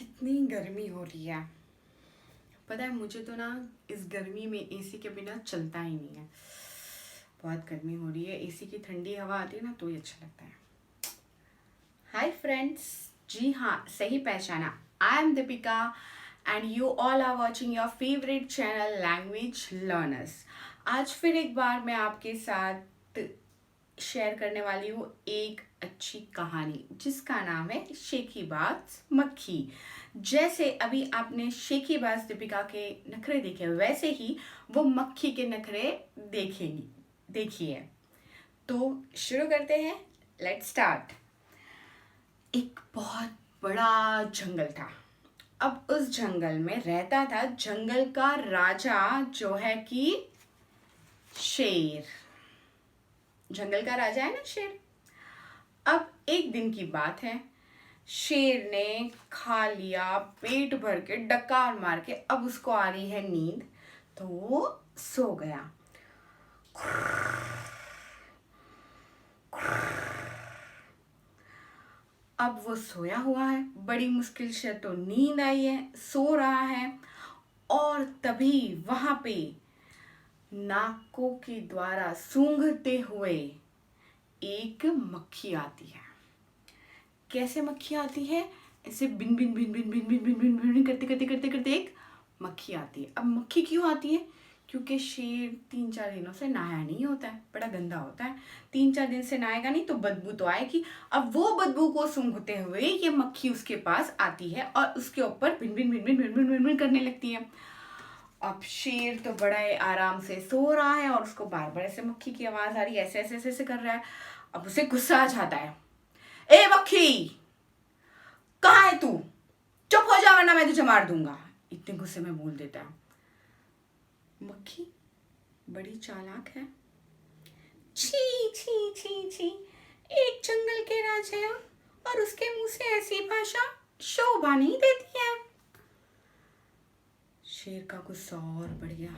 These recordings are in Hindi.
कितनी गर्मी हो रही है। पता है मुझे तो ना इस गर्मी में एसी के बिना चलता ही नहीं है। बहुत गर्मी हो रही है, एसी की ठंडी हवा आती है ना तो ही अच्छा लगता है। हाय फ्रेंड्स, जी हाँ, सही पहचाना। I am Deepika and you all are watching your favourite channel language learners. आज फिर एक बार मैं आपके साथ शेयर करने वाली हूँ एक अच्छी कहानी जिसका नाम है शेखीबाज मक्खी। जैसे अभी आपने शेखीबाज दीपिका के नखरे देखे वैसे ही वो मक्खी के नखरे देखेंगी। देखिए, तो शुरू करते हैं। Let's start. एक बहुत बड़ा जंगल था। अब उस जंगल में रहता था जंगल का राजा जो है कि शेर। जंगल का राजा है ना शेर। अब एक दिन की बात है, शेर ने खा लिया पेट भर के, डकार मार के। अब उसको आ रही है नींद तो वो सो गया। अब वो सोया हुआ है, बड़ी मुश्किल से तो नींद आई है, सो रहा है। और तभी वहां पे नाकों के द्वारा सूंघते हुए एक मक्खी आती है। कैसे मक्खी आती है? ऐसे बिन बिन बिन बिन बिन बिन बिन बिन बिन बिन करते करते करते करते एक मक्खी आती है। अब मक्खी क्यों आती है? क्योंकि शेर 3-4 दिनों से नहाया नहीं होता है, बड़ा गंदा होता है। 3-4 दिन से नहाएगा नहीं तो बदबू तो आएगी। अब वो बदबू को सूंघते हुए ये मक्खी उसके पास आती है और उसके ऊपर भिन भिन भिन भिन भिन भिन भिन भिन करने लगती है। अब शेर तो बड़ा आराम से सो रहा है और उसको बार बार ऐसे मक्खी की आवाज आ रही है, ऐसे ऐसे ऐसे ऐसे कर रहा है। अब उसे गुस्सा आ जाता है। ए मक्खी, कहाँ है तू? चुप हो जा वरना मैं तुझे मार दूंगा। इतने गुस्से में बोल देता है। मक्खी बड़ी चालाक है। छी छी छी छी, एक जंगल के राजा और उसके मुंह से ऐसी भाषा शोभा नहीं देती है। शेर का गुस्सा और बढ़ गया।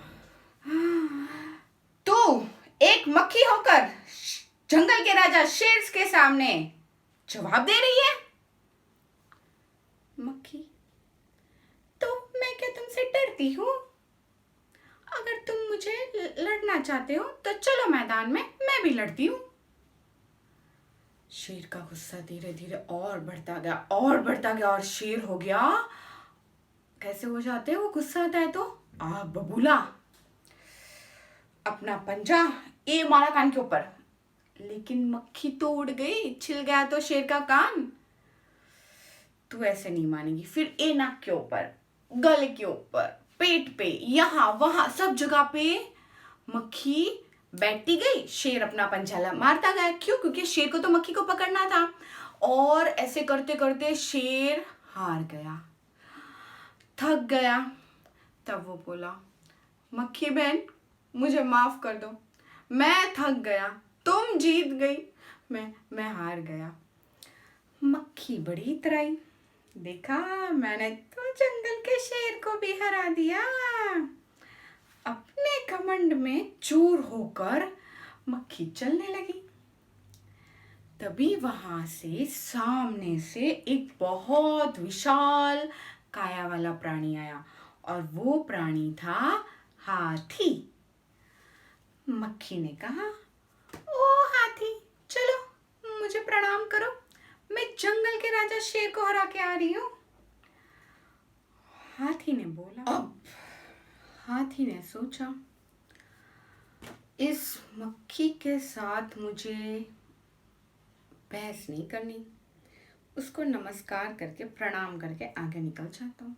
तू एक मक्खी होकर जंगल के राजा शेर के सामने जवाब दे रही है? मक्खी, तो मैं क्या तुमसे डरती हूँ? अगर तुम मुझे लड़ना चाहते हो तो चलो मैदान में, मैं भी लड़ती हूँ। शेर का गुस्सा धीरे धीरे और बढ़ता गया और बढ़ता गया और शेर हो गया। कैसे हो जाते हैं वो गुस्सा आता है तो? आग बबूला। अपना पंजा ए मारा कान के ऊपर, लेकिन मक्खी तो उड़ गई, छिल गया तो शेर का कान। तू ऐसे नहीं मानेगी। फिर ए नाक के ऊपर, गले के ऊपर, पेट पे, यहाँ वहां सब जगह पे मक्खी बैठती गई। शेर अपना पंजा मारता गया। क्यों? क्योंकि शेर को तो मक्खी को पकड़ना था। और ऐसे करते करते शेर हार गया, थक गया। तब वो बोला, मक्खी बहन मुझे माफ कर दो, मैं थक गया, तुम जीत गई, मैं हार गया। मक्खी बड़ी इतराई, देखा मैंने तो जंगल के शेर को भी हरा दिया। अपने घमंड में चूर होकर मक्खी चलने लगी। तभी वहां से सामने से एक बहुत विशाल काया वाला प्राणी आया और वो प्राणी था हाथी। मक्खी ने कहा, ओ हाथी, चलो मुझे प्रणाम करो, मैं जंगल के राजा शेर को हरा के आ रही हूँ। हाथी ने बोला। अब हाथी ने सोचा, इस मक्खी के साथ मुझे बहस नहीं करनी, उसको नमस्कार करके प्रणाम करके आगे निकल जाता हूँ।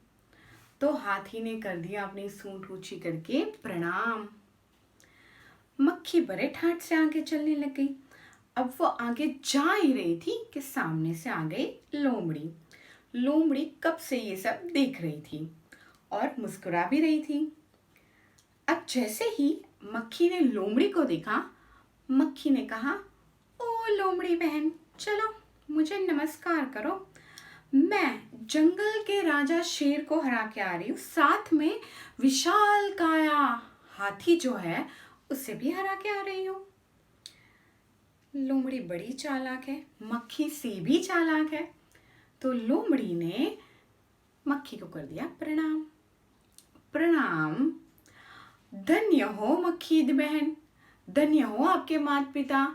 तो हाथी ने कर दिया अपनी सूंड ऊंची करके प्रणाम। मक्खी बड़े ठाठ से आगे चलने लग गई। अब वो आगे जा ही रही थी कि सामने से आ गई लोमड़ी। लोमड़ी कब से ये सब देख रही थी और मुस्कुरा भी रही थी। अब जैसे ही मक्खी ने लोमड़ी को देखा, मक्खी ने कहा, ओ लोमड़ी बहन, चलो मुझे नमस्कार करो, मैं जंगल के राजा शेर को हरा के आ रही हूँ, साथ में विशाल काया हाथी जो है उसे भी हरा के आ रही हूँ। लोमड़ी बड़ी चालाक है, मक्खी से भी चालाक है। तो लोमड़ी ने मक्खी को कर दिया प्रणाम। प्रणाम। धन्य हो मक्खी बहन, धन्य हो आपके माता पिता।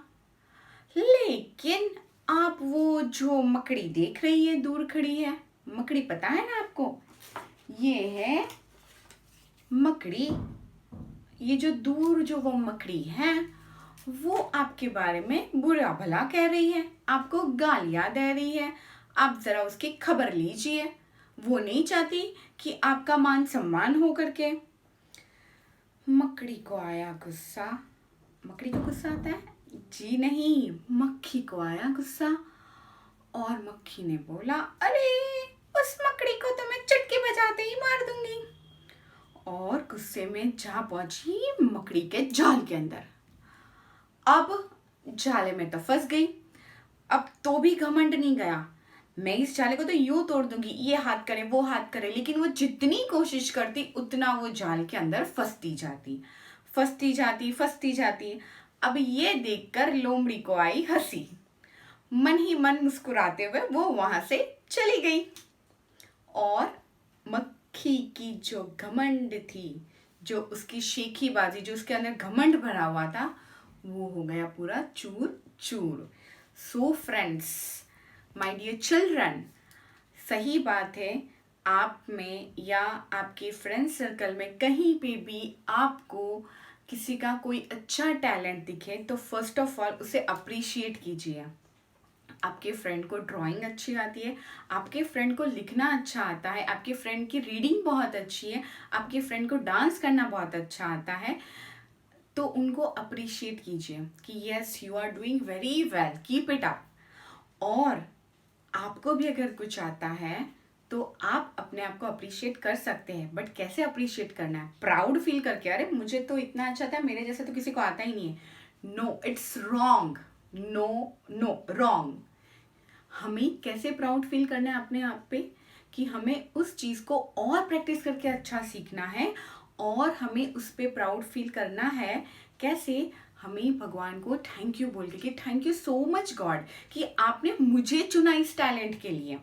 लेकिन आप वो जो मकड़ी देख रही है दूर खड़ी है, मकड़ी पता है ना आपको, ये है मकड़ी। ये जो दूर जो वो मकड़ी है वो आपके बारे में बुरा भला कह रही है, आपको गालियां दे रही है। आप जरा उसकी खबर लीजिए, वो नहीं चाहती कि आपका मान सम्मान हो करके। मकड़ी को आया गुस्सा। मकड़ी को गुस्सा आता है? जी नहीं, मक्खी को आया गुस्सा और मक्खी ने बोला, अरे उस मकड़ी को तो मैं चुटकी बजाते ही मार दूंगी। और गुस्से में जा पहुंची मकड़ी के जाल के अंदर। अब जाले में तो फंस गई। अब तो भी घमंड नहीं गया, मैं इस जाले को तो यूं तोड़ दूंगी, ये हाथ करे वो हाथ करे। लेकिन वो जितनी कोशिश करती उतना वो जाल के अंदर फंसती जाती। अब ये देखकर लोमड़ी को आई हंसी। मन ही मन मुस्कुराते हुए वो वहां से चली गई। और मक्खी की जो घमंड थी, जो उसकी शेखीबाजी, जो उसके अंदर घमंड भरा हुआ था, वो हो गया पूरा चूर चूर। So friends, my dear children, सही बात है, आप में या आपके फ्रेंड सर्कल में कहीं पे भी आपको किसी का कोई अच्छा टैलेंट दिखे तो फर्स्ट ऑफ ऑल उसे अप्रिशिएट कीजिए। आपके फ्रेंड को ड्राइंग अच्छी आती है, आपके फ्रेंड को लिखना अच्छा आता है, आपके फ्रेंड की रीडिंग बहुत अच्छी है, आपके फ्रेंड को डांस करना बहुत अच्छा आता है, तो उनको अप्रिशिएट कीजिए कि yes you are doing very well, keep it up. और आपको भी अगर कुछ आता है तो आप अपने आप को अप्रिशिएट कर सकते हैं, बट कैसे अप्रिशिएट करना है? प्राउड फील करके, अरे मुझे तो इतना अच्छा था, मेरे जैसा तो किसी को आता ही नहीं है। No, it's wrong. No wrong. हमें कैसे प्राउड फील करना है अपने आप पे कि हमें उस चीज को और प्रैक्टिस करके अच्छा सीखना है और हमें उस पे प्राउड फील करना है। कैसे? हमें भगवान को थैंक यू बोल के कि thank you so much God कि आपने मुझे चुना इस टैलेंट के लिए।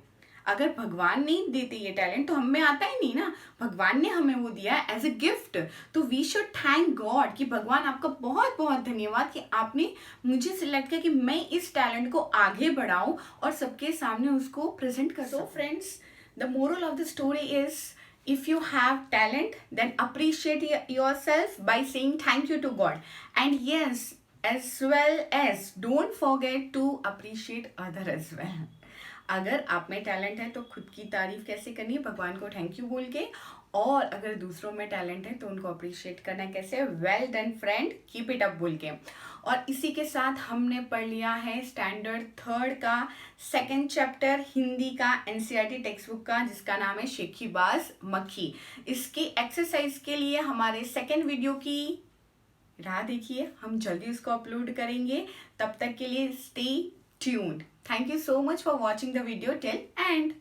अगर भगवान नहीं देते ये टैलेंट तो हमें आता ही नहीं ना, भगवान ने हमें वो दिया एज ए गिफ्ट। तो वी शुड थैंक गॉड कि भगवान आपका बहुत बहुत धन्यवाद कि आपने मुझे सिलेक्ट किया कि मैं इस टैलेंट को आगे बढ़ाऊं और सबके सामने उसको प्रेजेंट कर सकूं। So friends, the moral of the story is, if you have talent, then appreciate yourself by saying thank you to God. And yes, as well as don't forget to appreciate other as well. अगर आप में टैलेंट है तो खुद की तारीफ कैसे करनी है? भगवान को थैंक यू बोल के। और अगर दूसरों में टैलेंट है तो उनको अप्रिशिएट करना है कैसे? Well done friend, keep it up बोल के। और इसी के साथ हमने पढ़ लिया है स्टैंडर्ड 3 का 2nd चैप्टर हिंदी का एनसीईआरटी टेक्स्ट बुक का, जिसका नाम है शेखीबाज मक्खी। इसकी एक्सरसाइज के लिए हमारे 2nd वीडियो की राह देखिए, हम जल्दी उसको अपलोड करेंगे। तब तक के लिए stay tuned. Thank you so much for watching the video till end.